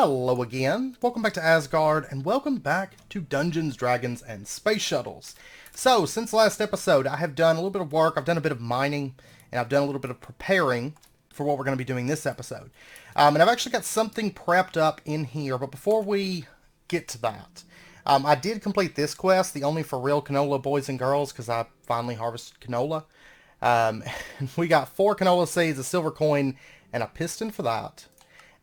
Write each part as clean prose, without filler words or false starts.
Hello again, welcome back to Asgard, and welcome back to Dungeons, Dragons, and Space Shuttles. So, since last episode, I have done a little bit of work, I've done a bit of mining, and I've done a little bit of preparing for what we're going to be doing this episode. And I've actually got something prepped up in here, but before we get to that, I did complete this quest, the Only for Real Canola Boys and Girls, because I finally harvested canola. We got 4 canola seeds, a silver coin, and a piston for that.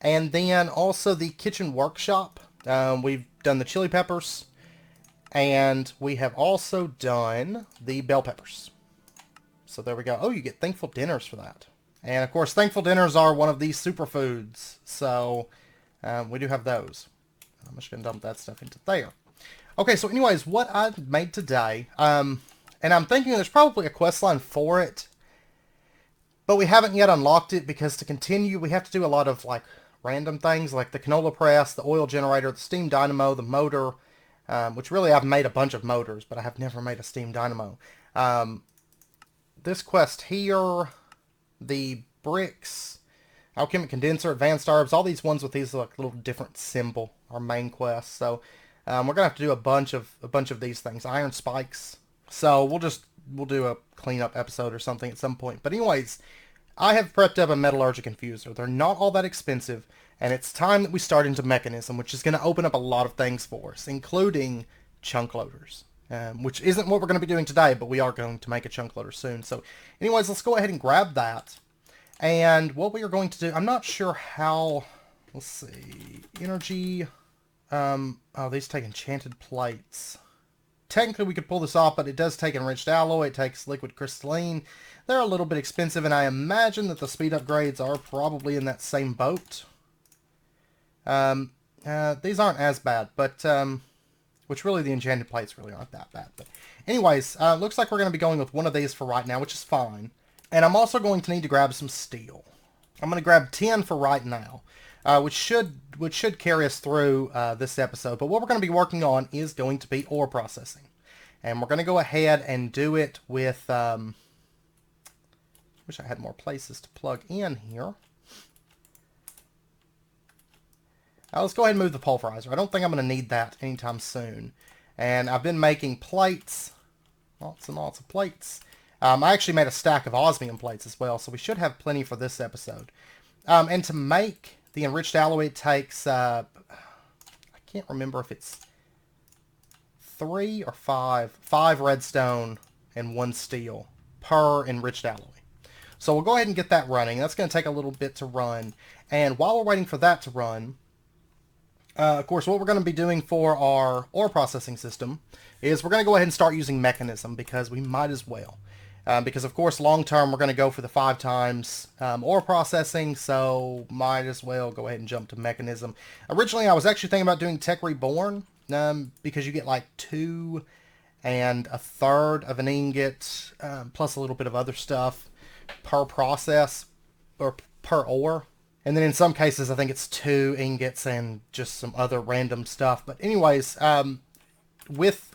And then also the kitchen workshop. We've done the chili peppers. And we have also done the bell peppers. So there we go. Oh, you get thankful dinners for that. And of course, thankful dinners are one of these superfoods. So we do have those. I'm just going to dump that stuff into there. Okay, so anyways, what I made today. And I'm thinking there's probably a quest line for it. But we haven't yet unlocked it because to continue, we have to do a lot of like random things like the canola press, the oil generator, the steam dynamo, the motor, which really I've made a bunch of motors, but I have never made a steam dynamo. This quest here, the bricks, alchemic condenser, advanced herbs, all these ones with these like little different symbol are main quests. So we're gonna have to do a bunch of these things. Iron spikes. So we'll do a cleanup episode or something at some point. But anyways, I have prepped up a metallurgic infuser. They're not all that expensive, and it's time that we start into mekanism, which is going to open up a lot of things for us, including chunk loaders, which isn't what we're going to be doing today, but we are going to make a chunk loader soon. So anyways, let's go ahead and grab that. And what we are going to do, I'm not sure how, let's see, energy, oh, these take enchanted plates. Technically, we could pull this off, but it does take enriched alloy. It takes liquid crystalline. They're a little bit expensive, and I imagine that the speed upgrades are probably in that same boat. These aren't as bad, but which really the enchanted plates really aren't that bad. But anyways, looks like we're going to be going with one of these for right now, which is fine. And I'm also going to need to grab some steel. I'm going to grab 10 for right now. Which should carry us through this episode. But what we're going to be working on is going to be ore processing. And we're going to go ahead and do it with... wish I had more places to plug in here. Let's go ahead and move the pulverizer. I don't think I'm going to need that anytime soon. And I've been making plates. Lots and lots of plates. I actually made a stack of osmium plates as well. So we should have plenty for this episode. And to make... the enriched alloy takes, I can't remember if it's 3 or 5 redstone and 1 steel per enriched alloy. So we'll go ahead and get that running. That's going to take a little bit to run. And while we're waiting for that to run, of course, what we're going to be doing for our ore processing system is we're going to go ahead and start using mekanism because we might as well. Because, of course, long-term, we're going to go for the 5 times ore processing, so might as well go ahead and jump to mekanism. Originally, I was actually thinking about doing Tech Reborn, because you get like 2 1/3 of an ingot, plus a little bit of other stuff per process, or per ore. And then in some cases, I think it's 2 ingots and just some other random stuff. But anyways, with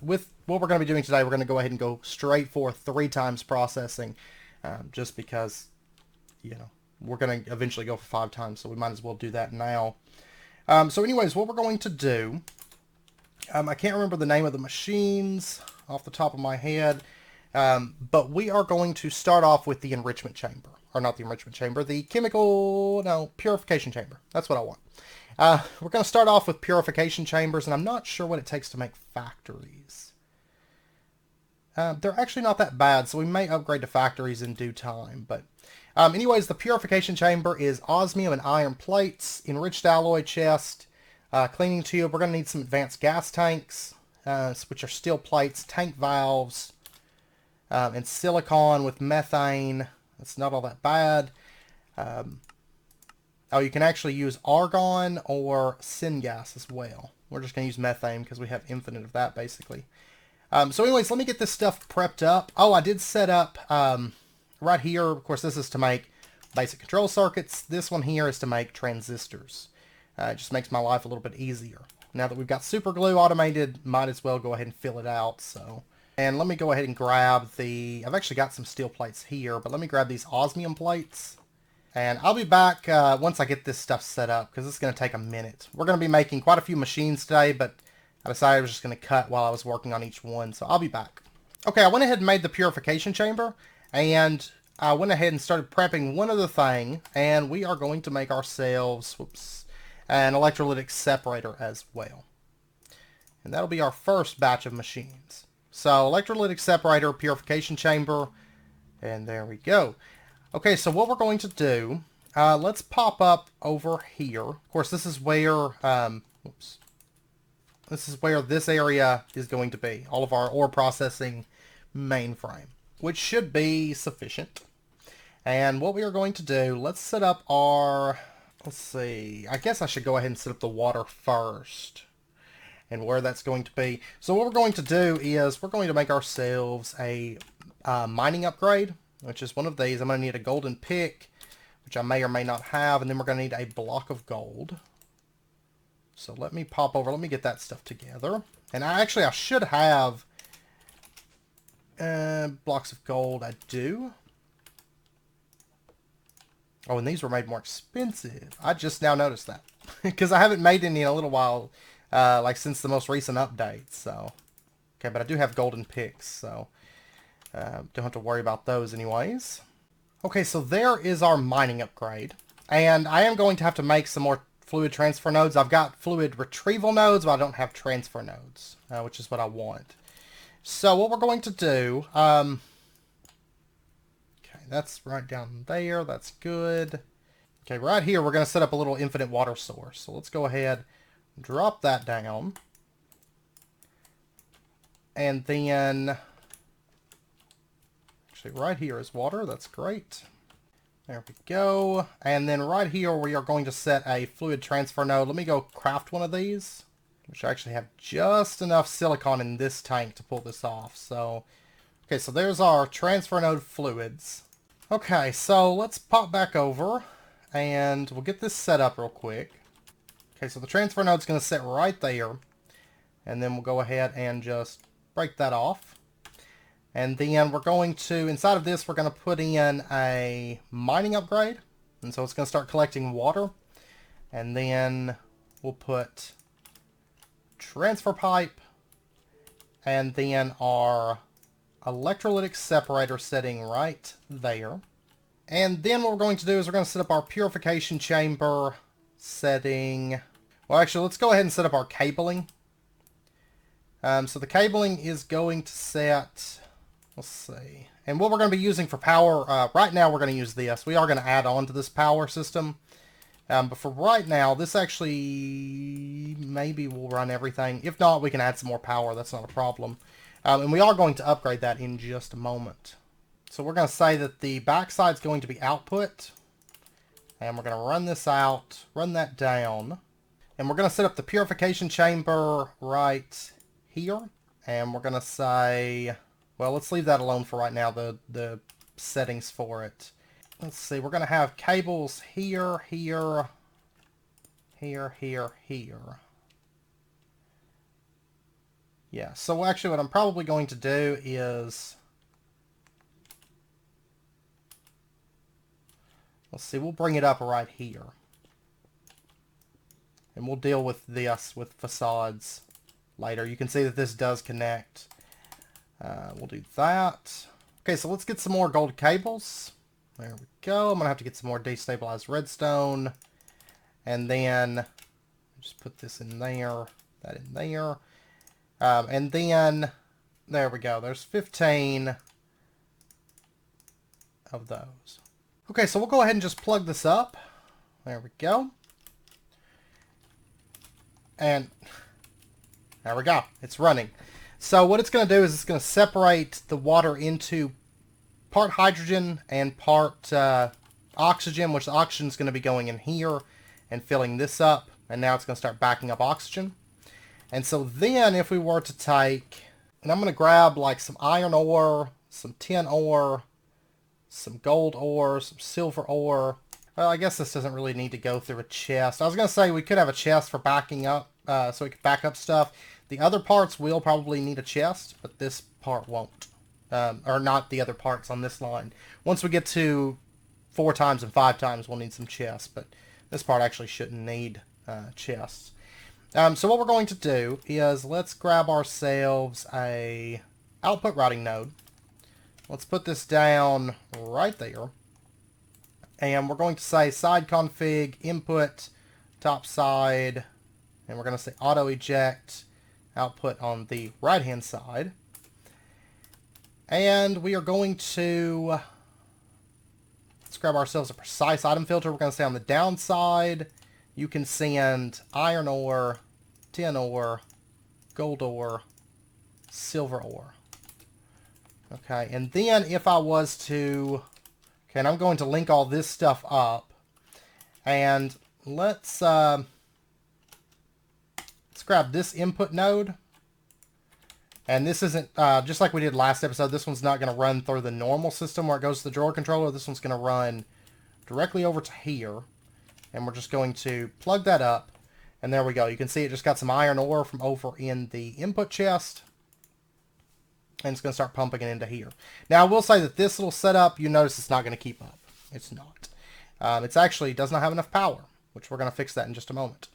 what we're going to be doing today, we're going to go ahead and go straight for 3 times processing, just because, you know, we're going to eventually go for 5 times, so we might as well do that now. So anyways, what we're going to do, I can't remember the name of the machines off the top of my head, but we are going to start off with the Enrichment Chamber, or not the Enrichment Chamber, the Purification Chamber. That's what I want. We're going to start off with purification chambers, and I'm not sure what it takes to make factories. They're actually not that bad, so we may upgrade to factories in due time. But anyways, the purification chamber is osmium and iron plates, enriched alloy chest, cleaning tube. We're going to need some advanced gas tanks, which are steel plates, tank valves, and silicon with methane. That's not all that bad. Oh, you can actually use argon or syngas as well. We're just going to use methane because we have infinite of that, basically. So anyways, let me get this stuff prepped up. Oh, I did set up right here. Of course, this is to make basic control circuits. This one here is to make transistors. It just makes my life a little bit easier. Now that we've got super glue automated, might as well go ahead and fill it out. So, and let me go ahead and grab the... I've actually got some steel plates here, but let me grab these osmium plates. And I'll be back once I get this stuff set up, because it's going to take a minute. We're going to be making quite a few machines today, but I decided I was just going to cut while I was working on each one, so I'll be back. Okay, I went ahead and made the purification chamber, and I went ahead and started prepping one other thing, and we are going to make ourselves, an electrolytic separator as well. And that'll be our first batch of machines. So, electrolytic separator, purification chamber, and there we go. Okay, so what we're going to do, let's pop up over here. Of course, this is where, this is where this area is going to be. All of our ore processing mainframe, which should be sufficient. And what we are going to do, let's set up our, let's see, I guess I should go ahead and set up the water first. And where that's going to be. So what we're going to do is we're going to make ourselves a mining upgrade, which is one of these. I'm going to need a golden pick, which I may or may not have, and then we're going to need a block of gold. So let me pop over, let me get that stuff together. And I should have blocks of gold. I do. Oh, and these were made more expensive. I just now noticed that. Because I haven't made any in a little while, like since the most recent update. So, okay, but I do have golden picks, so don't have to worry about those anyways. Okay, so there is our mining upgrade. And I am going to have to make some more fluid transfer nodes. I've got fluid retrieval nodes, but I don't have transfer nodes, which is what I want. So what we're going to do, okay, that's right down there. That's good. Okay, right here, we're going to set up a little infinite water source. So let's go ahead and drop that down. And then, actually right here is water. That's great. There we go. And then right here, we are going to set a fluid transfer node. Let me go craft one of these, which I actually have just enough silicon in this tank to pull this off. So, okay, so there's our transfer node fluids. Okay, so let's pop back over and we'll get this set up real quick. Okay, so the transfer node's going to sit right there. And then we'll go ahead and just break that off. And then we're going to, inside of this, we're going to put in a mining upgrade. And so it's going to start collecting water. And then we'll put transfer pipe. And then our electrolytic separator setting right there. And then what we're going to do is we're going to set up our purification chamber setting. Well, actually, let's go ahead and set up our cabling. So the cabling is going to set, let's see. And what we're going to be using for power, right now we're going to use this. We are going to add on to this power system. But for right now, this actually maybe will run everything. If not, we can add some more power. That's not a problem. And we are going to upgrade that in just a moment. So we're going to say that the backside is going to be output. And we're going to run this out, run that down. And we're going to set up the purification chamber right here. And we're going to say, well, let's leave that alone for right now, the settings for it. Let's see, we're going to have cables here, here, here, here, here. Yeah, so actually what I'm probably going to do is, let's see, we'll bring it up right here. And we'll deal with this, with facades, later. You can see that this does connect. We'll do that. Okay, so let's get some more gold cables. There we go. I'm going to have to get some more destabilized redstone. And then just put this in there, that in there. And then, there we go. There's 15 of those. Okay, so we'll go ahead and just plug this up. There we go. And there we go. It's running. So what it's going to do is it's going to separate the water into part hydrogen and part oxygen, which the oxygen is going to be going in here and filling this up. And now it's going to start backing up oxygen. And so then if we were to take, and I'm going to grab like some iron ore, some tin ore, some gold ore, some silver ore. Well, I guess this doesn't really need to go through a chest. I was going to say we could have a chest for backing up, so we could back up stuff. The other parts will probably need a chest, but this part won't. Or not the other parts on this line. Once we get to 4 times and 5 times we'll need some chests, but this part actually shouldn't need chests. So what we're going to do is let's grab ourselves a output routing node. Let's put this down right there. And we're going to say side config input top side, and we're going to say auto eject output on the right hand side. And we are going to, let's grab ourselves a precise item filter. We're going to say on the downside, you can send iron ore, tin ore, gold ore, silver ore. Okay, and then if I was to, okay, and I'm going to link all this stuff up, and let's grab this input node. And this isn't, just like we did last episode, this one's not going to run through the normal system where it goes to the drawer controller. This one's going to run directly over to here. And we're just going to plug that up. And there we go. You can see it just got some iron ore from over in the input chest. And it's going to start pumping it into here. Now, I will say that this little setup, you notice it's not going to keep up. It's not. It's actually does not have enough power, which we're going to fix that in just a moment.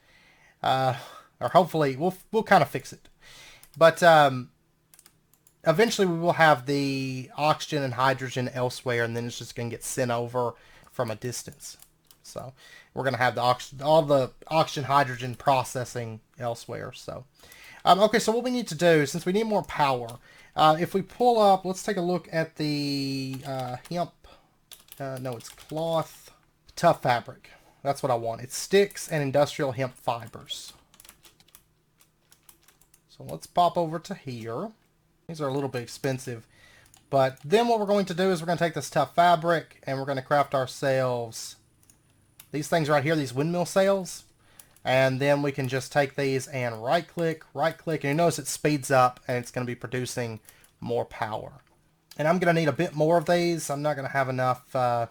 Or hopefully, we'll kind of fix it. But eventually we will have the oxygen and hydrogen elsewhere, and then it's just going to get sent over from a distance. So we're going to have all the oxygen hydrogen processing elsewhere. So okay, so what we need to do, since we need more power, if we pull up, let's take a look at the hemp. No, it's cloth tough fabric. That's what I want. It's sticks and industrial hemp fibers. So let's pop over to here. These are a little bit expensive. But then what we're going to do is we're going to take this tough fabric and we're going to craft ourselves these things right here, these windmill sails. And then we can just take these and right click, and you notice it speeds up and it's going to be producing more power. And I'm going to need a bit more of these. I'm not going to have enough. I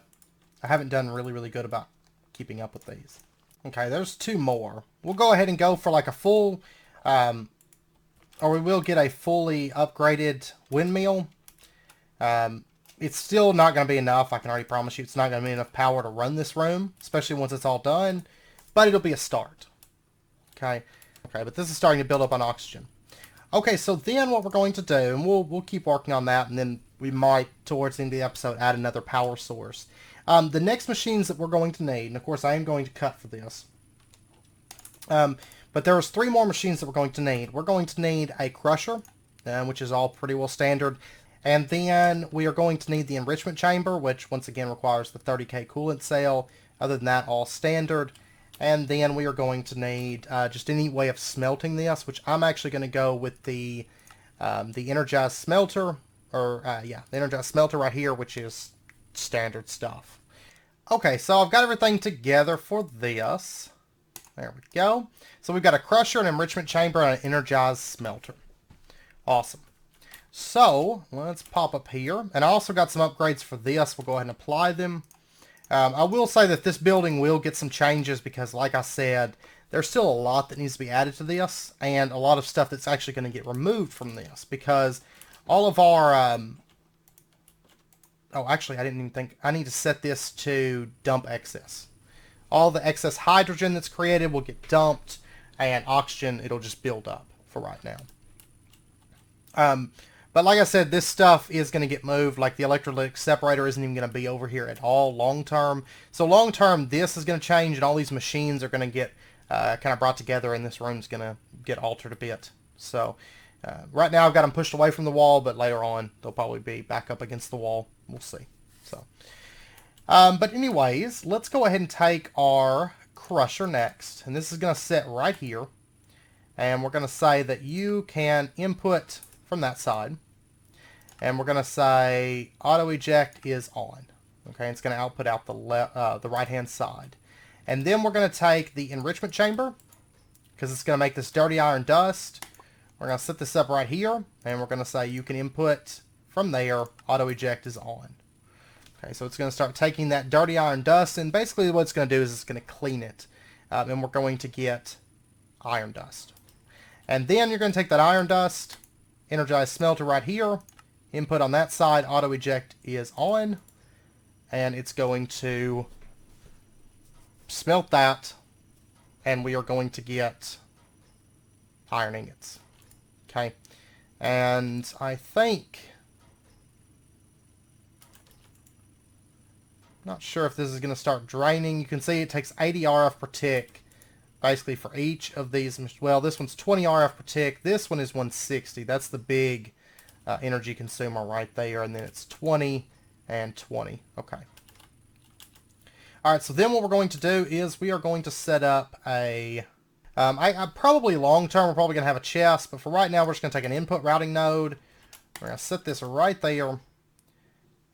haven't done really good about keeping up with these. Okay, there's 2 more. We'll go ahead and go for like a full... or we will get a fully upgraded windmill. It's still not going to be enough. I can already promise you it's not going to be enough power to run this room, especially once it's all done. But it'll be a start. Okay, but this is starting to build up on oxygen. Okay, so then what we're going to do, and we'll keep working on that, and then we might, towards the end of the episode, add another power source. The next machines that we're going to need, and of course I am going to cut for this, but there's 3 more machines that we're going to need. We're going to need a crusher, which is all pretty well standard. And then we are going to need the Enrichment Chamber, which once again requires the 30k coolant cell. Other than that, all standard. And then we are going to need just any way of smelting this, which I'm actually going to go with the energized smelter, or the energized smelter right here, which is standard stuff. Okay, so I've got everything together for this. There we go. So we've got a crusher, an enrichment chamber, and an energized smelter. Awesome. So let's pop up here. And I also got some upgrades for this. We'll go ahead and apply them. I will say that this building will get some changes because, like I said, there's still a lot that needs to be added to this, and a lot of stuff that's actually going to get removed from this because all of our... oh, actually, I didn't even think... I need to set this to dump excess. All the excess hydrogen that's created will get dumped, and oxygen, it'll just build up for right now. But like I said, this stuff is going to get moved. Like the electrolytic separator isn't even going to be over here at all long term. So long term, this is going to change, and all these machines are going to get kind of brought together, and this room's going to get altered a bit. So right now I've got them pushed away from the wall, but later on they'll probably be back up against the wall. We'll see. So, but anyways, let's go ahead and take our crusher next, and this is going to sit right here, and we're going to say that you can input from that side, and we're going to say auto eject is on. Okay, it's going to output out the right hand side, and then we're going to take the enrichment chamber because it's going to make this dirty iron dust. We're going to set this up right here, and we're going to say you can input from there. Auto eject is on. Okay, so it's going to start taking that dirty iron dust, and basically what it's going to do is it's going to clean it, and we're going to get iron dust. And then you're going to take that iron dust, energized smelter right here, input on that side, auto eject is on, and it's going to smelt that, and we are going to get iron ingots. Okay, and I think, not sure if this is going to start draining. You can see it takes 80 RF per tick, basically for each of these. Well, this one's 20 RF per tick. This one is 160. That's the big energy consumer right there, and then it's 20 and 20. Okay. Alright, so then what we're going to do is we are going to set up a... I probably long term we're probably going to have a chest, but for right now we're just going to take an input routing node. We're going to set this right there,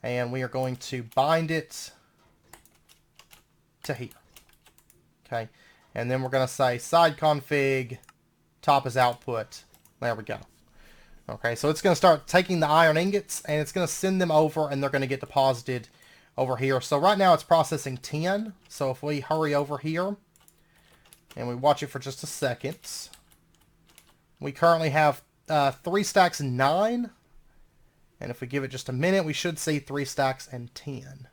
and we are going to bind it to here. Okay, and then we're going to say side config, top is output. There we go. Okay, so it's going to start taking the iron ingots, and it's going to send them over, and they're going to get deposited over here. So right now it's processing 10. So if we hurry over here, and we watch it for just a second, we currently have 3 stacks and 9. And if we give it just a minute, we should see 3 stacks and 10.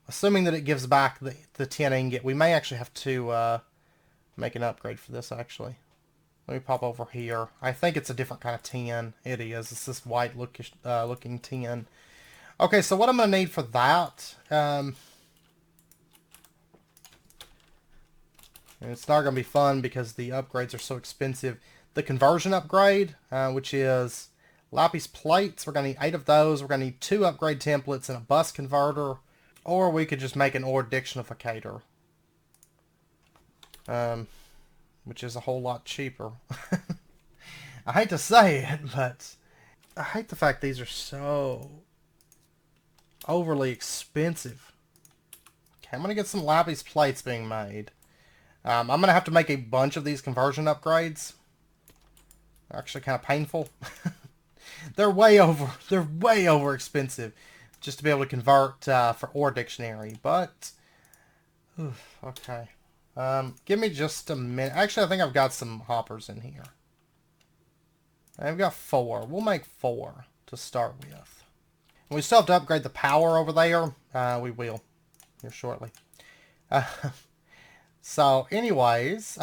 Assuming that it gives back the 10 ingot, we may actually have to make an upgrade for this, actually. Let me pop over here. I think it's a different kind of 10. It is. It's this white looking 10. Okay, so what I'm going to need for that... and it's not going to be fun because the upgrades are so expensive. The conversion upgrade, which is lapis plates, we're going to need 8 of those. We're going to need 2 upgrade templates and a bus converter. Or we could just make an ore dictionificator, which is a whole lot cheaper. I hate to say it, but I hate the fact these are so overly expensive. Okay, I'm going to get some lapis plates being made. I'm going to have to make a bunch of these conversion upgrades. They're actually kind of painful. They're way over expensive just to be able to convert for ore dictionary. But, okay. Give me just a minute. Actually, I think I've got some hoppers in here. I've got 4. We'll make 4 to start with. And we still have to upgrade the power over there. We will here shortly. So, anyways,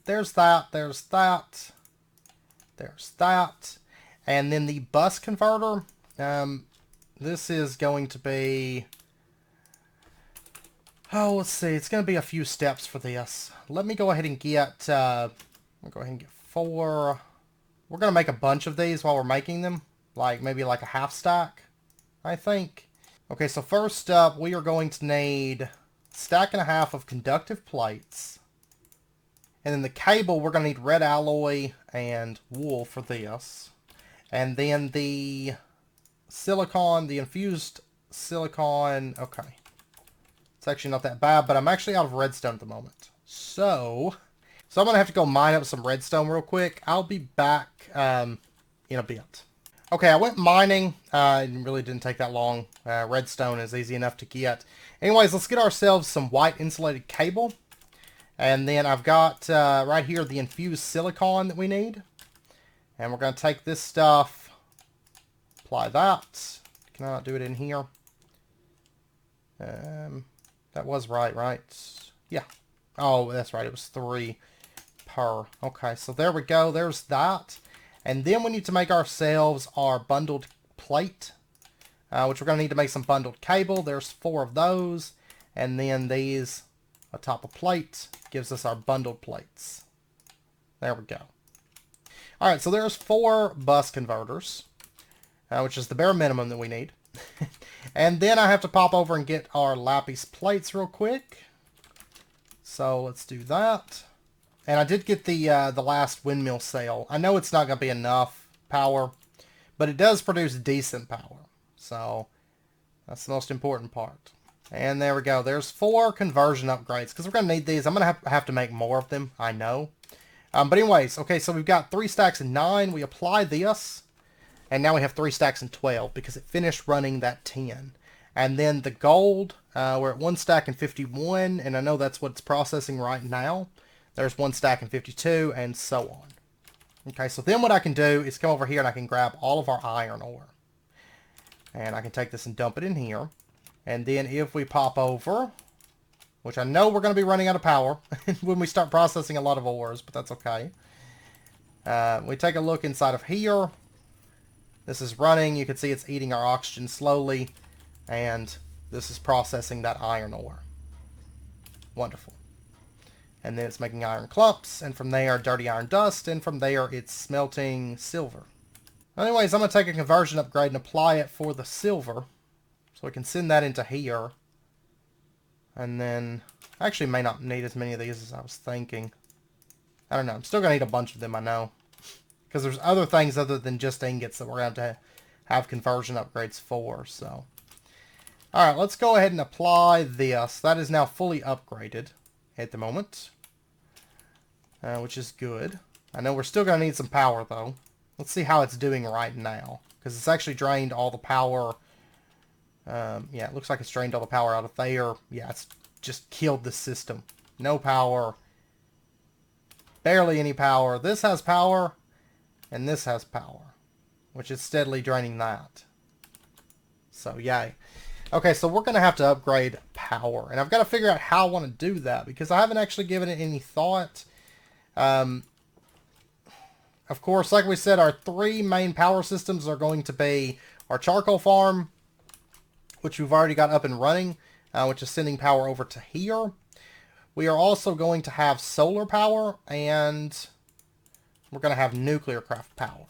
there's that, there's that, there's that. And then the bus converter, this is going to be, oh, let's see, it's going to be a few steps for this. Let me go ahead and get, I'll go ahead and get 4. We're going to make a bunch of these while we're making them, like maybe like a half stack, I think. Okay, so first up, we are going to need... stack and a half of conductive plates. And then the cable, we're going to need red alloy and wool for this. And then the silicon, the infused silicon, okay. It's actually not that bad, but I'm actually out of redstone at the moment. So I'm going to have to go mine up some redstone real quick. I'll be back in a bit. Okay, I went mining. It really didn't take that long. Redstone is easy enough to get. Anyways, let's get ourselves some white insulated cable. And then I've got right here the infused silicon that we need. And we're going to take this stuff, apply that. Can I not do it in here? That was right? Yeah. Oh, that's right. It was 3 per. Okay, so there we go. There's that. And then we need to make ourselves our bundled plate, which we're going to need to make some bundled cable. There's 4 of those. And then these atop a plate gives us our bundled plates. There we go. Alright, so there's 4 bus converters, which is the bare minimum that we need. And then I have to pop over and get our lapis plates real quick. So let's do that. And I did get the last windmill sail. I know it's not going to be enough power, but it does produce decent power. So that's the most important part. And there we go. There's 4 conversion upgrades, because we're going to need these. I'm going to have to make more of them, I know. But anyways, okay, so we've got 3 stacks and 9. We apply this, and now we have 3 stacks and 12, because it finished running that 10. And then the gold, we're at 1 stack and 51, and I know that's what it's processing right now. There's 1 stack and 52, and so on. Okay, so then what I can do is come over here and I can grab all of our iron ore. And I can take this and dump it in here. And then if we pop over, which I know we're going to be running out of power when we start processing a lot of ores, but that's okay. We take a look inside of here. This is running. You can see it's eating our oxygen slowly. And this is processing that iron ore. Wonderful. And then it's making iron clumps. And from there, dirty iron dust. And from there, it's smelting silver. Anyways, I'm going to take a conversion upgrade and apply it for the silver. So we can send that into here. And then, I actually may not need as many of these as I was thinking. I don't know. I'm still going to need a bunch of them, I know. Because there's other things other than just ingots that we're going to have conversion upgrades for, so. Alright, let's go ahead and apply this. That is now fully upgraded at the moment. Which is good. I know we're still going to need some power, though. Let's see how it's doing right now. Because it's actually drained all the power. Yeah, it looks like it's drained all the power out of there. Yeah, it's just killed the system. No power. Barely any power. This has power. And this has power, which is steadily draining that. So, yay. Okay, so we're going to have to upgrade power. And I've got to figure out how I want to do that, because I haven't actually given it any thought. Of course, like we said, our 3 main power systems are going to be our charcoal farm, which we've already got up and running, which is sending power over to here. We are also going to have solar power, and we're going to have nuclear craft power.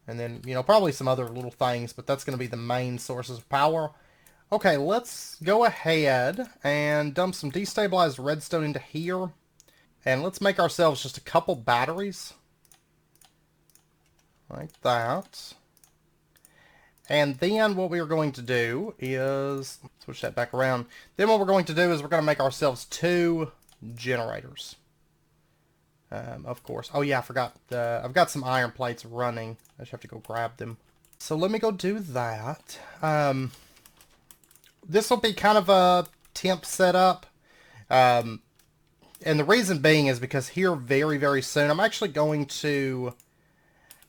And then, you know, probably some other little things, but that's going to be the main sources of power. Okay, let's go ahead and dump some destabilized redstone into here. And let's make ourselves just a couple batteries. Like that. And then what we are going to do is, switch that back around. Then what we're going to do is we're going to make ourselves 2 generators. Of course. Oh yeah, I forgot. I've got some iron plates running. I just have to go grab them. So let me go do that. This will be kind of a temp setup. And the reason being is because here very, very soon, I'm actually going to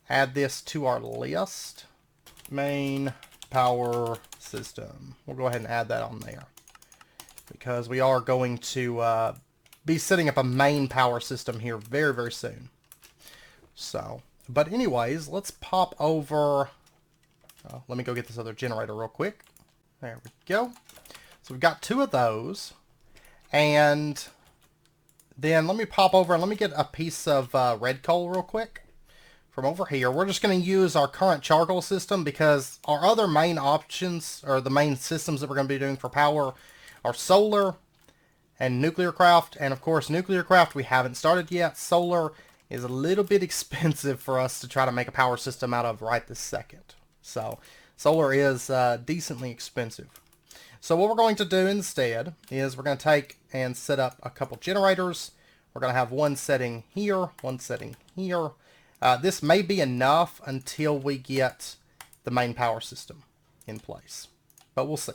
add this to our list. Main power system. We'll go ahead and add that on there. Because we are going to be setting up a main power system here very, very soon. So, but anyways, let's pop over. Let me go get this other generator real quick. There we go. So we've got 2 of those. And then let me pop over and let me get a piece of red coal real quick from over here. We're just going to use our current charcoal system because our other main options, or the main systems that we're going to be doing for power, are solar and nuclear craft. And of course, nuclear craft we haven't started yet. Solar is a little bit expensive for us to try to make a power system out of right this second. So solar is decently expensive. So what we're going to do instead is we're going to take and set up a couple generators. We're going to have one setting here, one setting here. This may be enough until we get the main power system in place, but we'll see.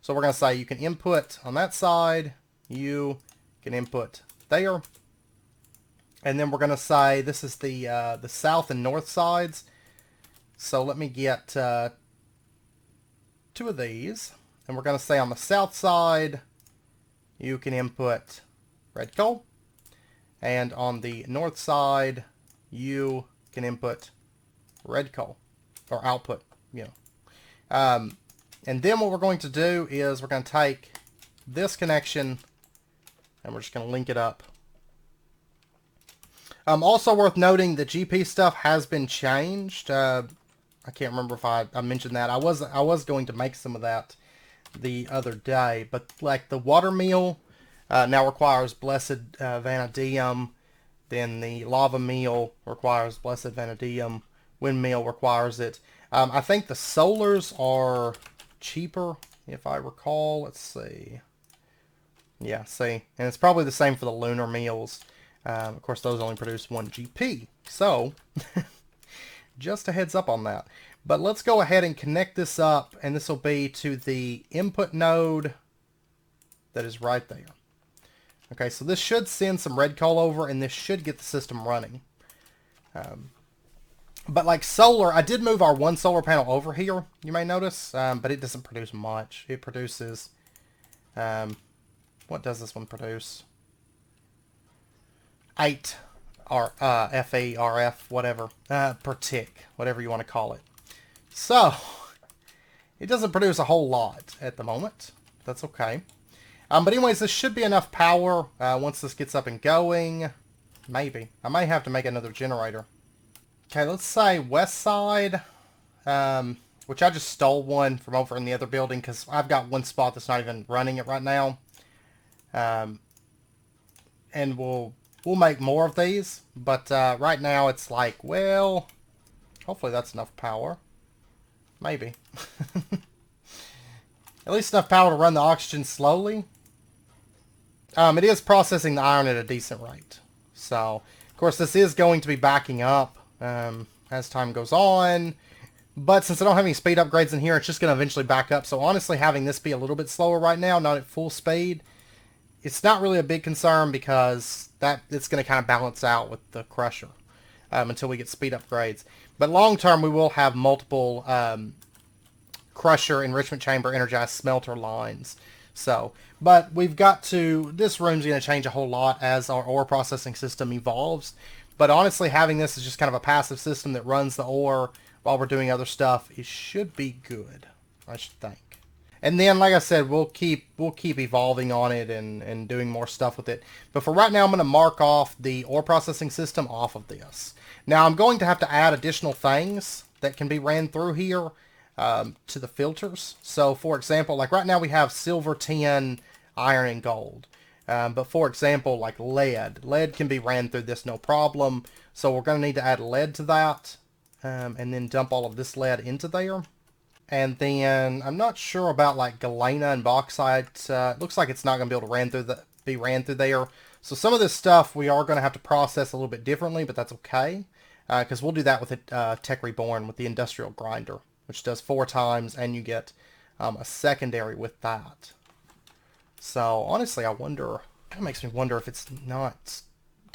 So we're going to say you can input on that side, you can input there, and then we're going to say this is the south and north sides. So let me get 2 of these, and we're going to say on the south side you can input red coal, and on the north side you can input red coal, or output, you know. And then what we're going to do is we're going to take this connection and we're just going to link it up. Also worth noting, the GP stuff has been changed. I can't remember if I mentioned that. I was going to make some of that the other day, but like the water meal now requires blessed vanadium. Then the lava meal requires blessed vanadium. Windmill requires it. I think the solars are cheaper, if I recall. Let's see. Yeah, see. And it's probably the same for the lunar meals. Of course, those only produce 1 GP. So, just a heads up on that. But let's go ahead and connect this up, and this will be to the input node that is right there. Okay, so this should send some red coal over, and this should get the system running. But like solar, I did move our one solar panel over here, you may notice, but it doesn't produce much. It produces, what does this one produce? 8 FE, RF, whatever, per tick, whatever you want to call it. So, it doesn't produce a whole lot at the moment. That's okay. But anyways, this should be enough power once this gets up and going. Maybe. I may have to make another generator. Okay, let's say west side, which I just stole one from over in the other building because I've got one spot that's not even running it right now. And we'll make more of these, but right now it's like, well, hopefully that's enough power. Maybe. At least enough power to run the oxygen slowly. It is processing the iron at a decent rate. So, of course, this is going to be backing up as time goes on. But since I don't have any speed upgrades in here, it's just going to eventually back up. So honestly, having this be a little bit slower right now, not at full speed, it's not really a big concern because it's going to kind of balance out with the crusher until we get speed upgrades. But long term, we will have multiple crusher, enrichment chamber, energized smelter lines. So, but we've got to, this room's going to change a whole lot as our ore processing system evolves. But honestly, having this as just kind of a passive system that runs the ore while we're doing other stuff, it should be good, I should think. And then, like I said, we'll keep evolving on it and doing more stuff with it. But for right now, I'm going to mark off the ore processing system off of this. Now, I'm going to have to add additional things that can be ran through here to the filters. So, for example, like right now we have silver, tin, iron, and gold. But for example, like lead. Lead can be ran through this no problem. So we're going to need to add lead to that. And then dump all of this lead into there. And then I'm not sure about like galena and bauxite. It looks like it's not going to be able to be ran through there. So some of this stuff we are going to have to process a little bit differently, but that's okay. Because we'll do that with Tech Reborn with the industrial grinder, which does 4 times, and you get a secondary with that. So honestly, I wonder, it kind of makes me wonder if it's not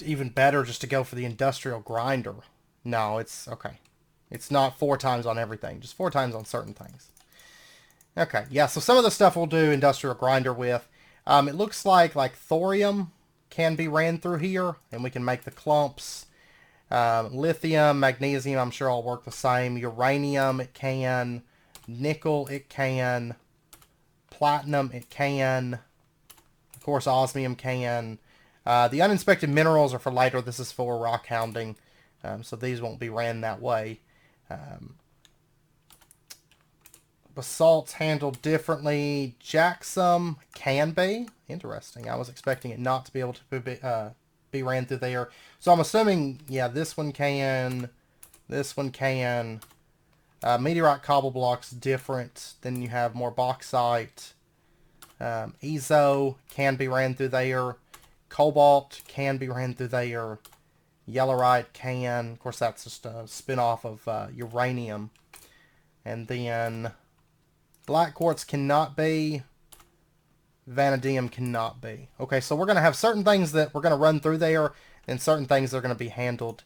even better just to go for the industrial grinder. No, it's okay. It's not 4 times on everything, just 4 times on certain things. Okay, yeah, so some of the stuff we'll do industrial grinder with. It looks like thorium can be ran through here, and we can make the clumps. Lithium, magnesium, I'm sure all work the same. Uranium, it can. Nickel, it can. Platinum, it can. Of course, osmium can. The uninspected minerals are for later. This is for rock hounding, so these won't be ran that way. Basalt's handled differently. Jacksum can be. Interesting. I was expecting it not to be able to be ran through there. So I'm assuming, yeah, this one can. This one can. Meteorite cobble blocks different. Then you have more bauxite. Ezo can be ran through there. Cobalt can be ran through there. Yellowite can. Of course, that's just a spin-off of uranium. And then black quartz cannot be. Vanadium cannot be. Okay, so we're going to have certain things that we're going to run through there, and certain things that are going to be handled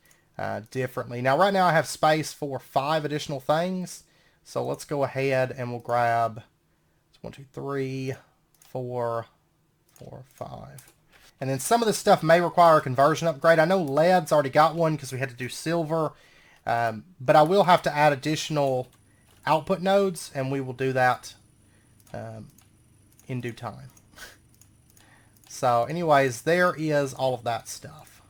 differently. Now, right now I have space for 5 additional things. So let's go ahead and we'll grab 1, 2, 3, 4, 5. And then some of this stuff may require a conversion upgrade. I know lead's already got one because we had to do silver. But I will have to add additional output nodes, and we will do that in due time. So anyways, there is all of that stuff.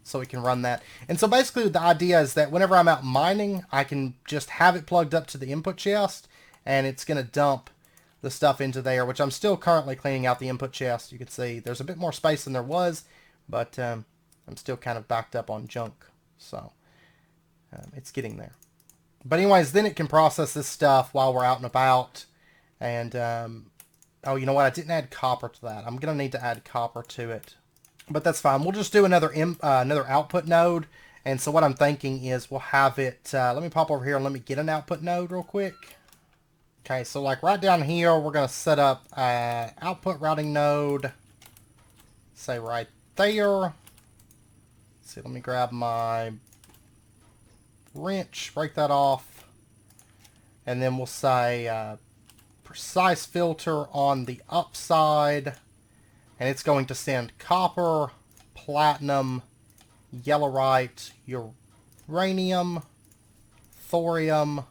So we can run that. And so basically the idea is that whenever I'm out mining, I can just have it plugged up to the input chest, and it's going to dump the stuff into there, which I'm still currently cleaning out the input chest. You can see there's a bit more space than there was, but I'm still kind of backed up on junk. So it's getting there. But anyways, then it can process this stuff while we're out and about. And, oh, you know what? I didn't add copper to that. I'm going to need to add copper to it. But that's fine. We'll just do another output node. And so what I'm thinking is we'll have it, let me pop over here and let me get an output node real quick. Okay, so like right down here, we're going to set up output routing node. Say right there. Let's see, let me grab my wrench, break that off, and then we'll say precise filter on the upside, and it's going to send copper, platinum, yellowite, uranium, thorium,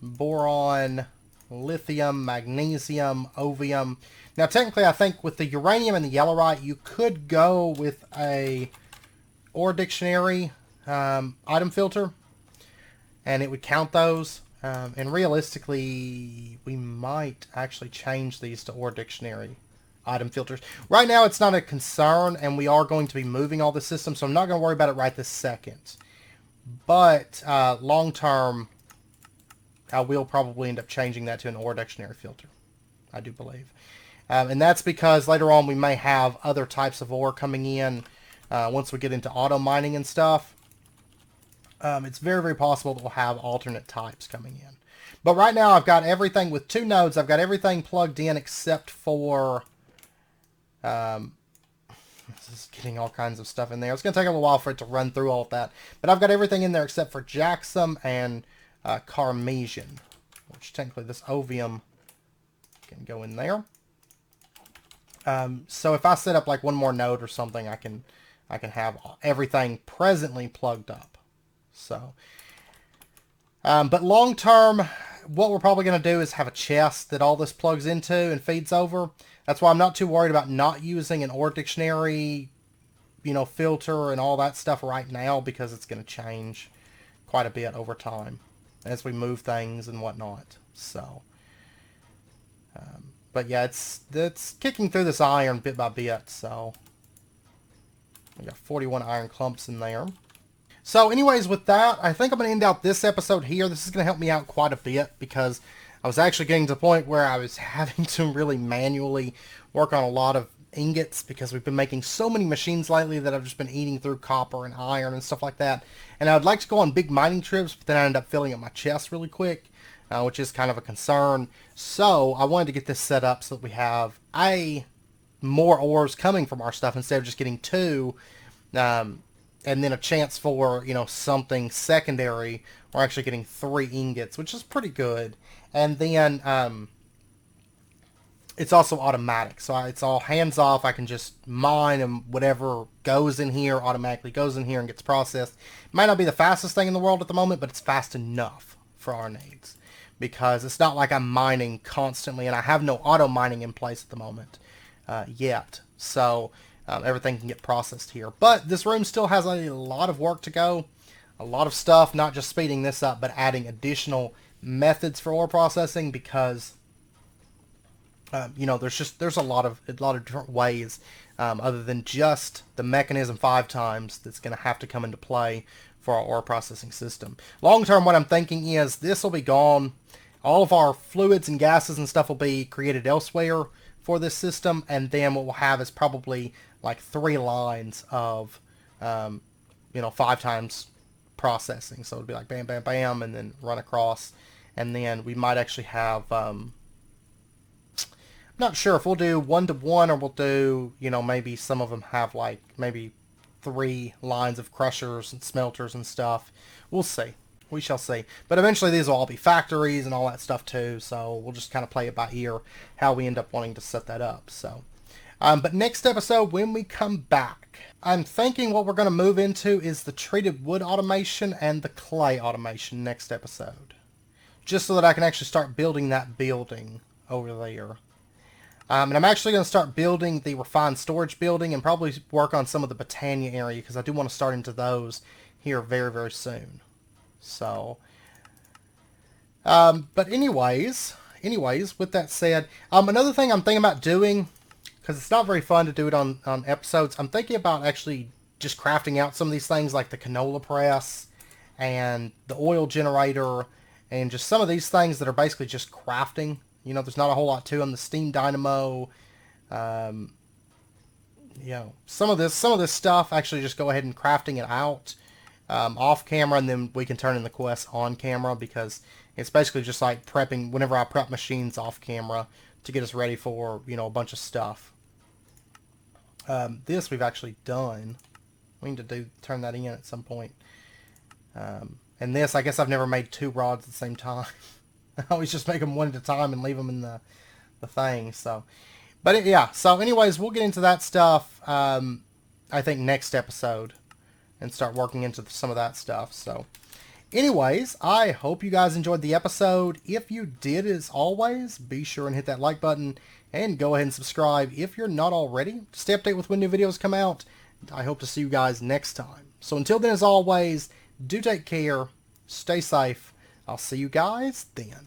boron, lithium, magnesium, ovium. Now technically I think with the uranium and the yellowite you could go with a ore dictionary item filter and it would count those. And realistically we might actually change these to ore dictionary item filters. Right now it's not a concern and we are going to be moving all the systems, so I'm not going to worry about it right this second. But long term I will probably end up changing that to an ore dictionary filter, I do believe. And that's because later on we may have other types of ore coming in once we get into auto mining and stuff. It's very, very possible that we'll have alternate types coming in. But right now I've got everything with 2 nodes. I've got everything plugged in except for... this is getting all kinds of stuff in there. It's going to take a little while for it to run through all of that. But I've got everything in there except for Jaxum and Carmesian, which technically this Ovium can go in there. So if I set up like one more node or something, I can have everything presently plugged up. So, but long term, what we're probably going to do is have a chest that all this plugs into and feeds over. That's why I'm not too worried about not using an ore dictionary, you know, filter and all that stuff right now, because it's going to change quite a bit over time as we move things and whatnot. So, but yeah, it's kicking through this iron bit by bit. So we got 41 iron clumps in there. So anyways, with that, I think I'm going to end out this episode here. This is going to help me out quite a bit because I was actually getting to the point where I was having to really manually work on a lot of ingots because we've been making so many machines lately that I've just been eating through copper and iron and stuff like that. And I'd like to go on big mining trips, but then I end up filling up my chest really quick, which is kind of a concern. So I wanted to get this set up so that we have more ores coming from our stuff instead of just getting 2. And then a chance for, you know, something secondary. We're actually getting 3 ingots, which is pretty good. And then it's also automatic. So it's all hands off. I can just mine and whatever goes in here automatically goes in here and gets processed. It might not be the fastest thing in the world at the moment, but it's fast enough for our needs. Because it's not like I'm mining constantly, and I have no auto mining in place at the moment yet. So... everything can get processed here. But this room still has a lot of work to go. A lot of stuff, not just speeding this up, but adding additional methods for ore processing because, you know, there's a lot of different ways other than just the mechanism 5 times that's going to have to come into play for our ore processing system. Long term, what I'm thinking is this will be gone. All of our fluids and gases and stuff will be created elsewhere for this system, and then what we'll have is probably like 3 lines of, you know, 5 times processing. So it'll be like bam, bam, bam, and then run across. And then we might actually have, I'm not sure if we'll do 1-to-1 or we'll do, you know, maybe some of them have like maybe 3 lines of crushers and smelters and stuff. We'll see. We shall see. But eventually these will all be factories and all that stuff too. So we'll just kind of play it by ear how we end up wanting to set that up. So. But next episode, when we come back, I'm thinking what we're going to move into is the treated wood automation and the clay automation next episode. Just so that I can actually start building that building over there. And I'm actually going to start building the refined storage building and probably work on some of the Britannia area because I do want to start into those here very, very soon. So, but anyways, with that said, another thing I'm thinking about doing, because it's not very fun to do it on episodes, I'm thinking about actually just crafting out some of these things like the canola press and the oil generator and just some of these things that are basically just crafting. You know, there's not a whole lot to them. The steam dynamo, you know, some of this stuff, actually just go ahead and crafting it out off camera, and then we can turn in the quests on camera because it's basically just like prepping whenever I prep machines off camera to get us ready for, you know, a bunch of stuff. This we've actually done. We need to turn that in at some point. And this, I guess I've never made 2 rods at the same time. I always just make them one at a time and leave them in the thing. So, but yeah. So, anyways, we'll get into that stuff. I think next episode, and start working into some of that stuff. So, anyways, I hope you guys enjoyed the episode. If you did, as always, be sure and hit that like button and go ahead and subscribe if you're not already to stay updated with when new videos come out. I hope to see you guys next time. So until then, as always, do take care, stay safe. I'll see you guys then.